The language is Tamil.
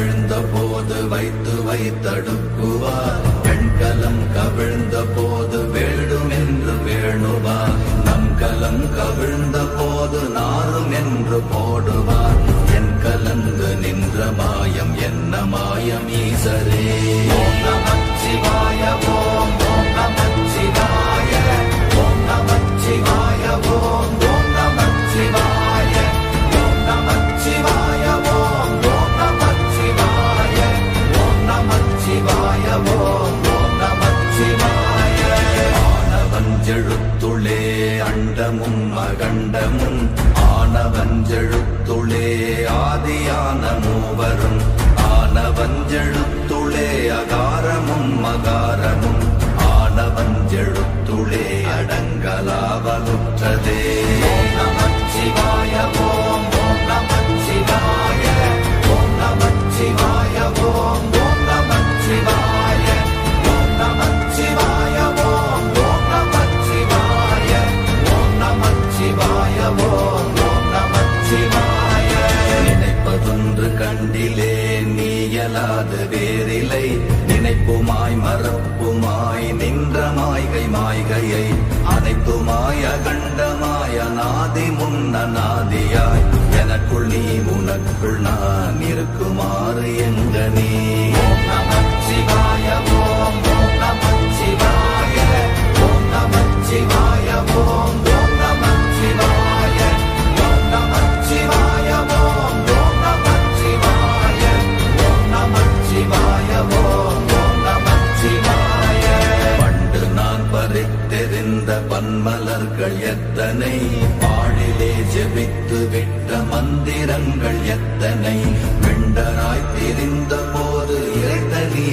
கவிழ்ந்த போது வைத்து வைத்தடுக்குவார். பெண்கலம் கவிழ்ந்த போது வேடும் என்று வேணுவார். நம் கலம் கவிழ்ந்த போது நாரும் என்று போடுவார். என் கலந்து நின்ற மாயம் என்ன மாயம் ஈசரே. ஓம் நமச்சிவாய ஓம் ஓம் நமச்சிவாய ஓம் நமச்சிவாய ஓம் ஓம் நமச்சிவாய ஓம் நமச்சிவாய ஓம் ஓம் நமச்சிவாய ஓம் நமச்சிவாய ஓம் ஓம் நமச்சிவாய. ஆனவஞ்செழுத்துளே அண்டமும் அகண்டமும் ஆனவஞ்செழுத்துளே ஆதியான மூவரும் ஆனவஞ்செழுத்துளே அகாரமும் மகாரமும் ஆனவஞ்செழுத்துளே அடங்கலாவலுற்றதே. ஓம் நமச்சிவாய ஓம் ஓம் நமச்சிவாய ஓம் நமச்சிவாய ஓம் ஓம் நமச்சிவாய ஓம் நமச்சிவாய ஓம் ஓம் நமச்சிவாய ஓம் நமச்சிவாய ஓம் ஓம் நமச்சிவாய. நினைப்பதொன்று கண்டிலே நீயலாது வேறிலை. நினைப்புமாய் மறப்புமாய் நின்ற மாய்கை மாய்கையை அனைத்துமாய் அகண்டமாய் அநாதி முன்னநாதியாய் எனக்குள் நீ உனக்குள் நான் இருக்குமாறு எங்க நீ. ஓம் நமச்சிவாய ஓம் ஓம் நமச்சிவாய ஓம் நமச்சிவாய ஓம் ஓம் நமச்சிவாய ஓம் நமச்சிவாய ஓம் ஓம் நமச்சிவாய ஓம் நமச்சிவாய ஓம் ஓம் நமச்சிவாய. பண்டு நான் பறித்தெறிந்த பன்மலர்கள் எத்தனை பாழிலே ஜெபித்து விட்ட மந்திரங்கள் எத்தனை. வெண்டராய் தெரிந்த போது இறைத்த நீ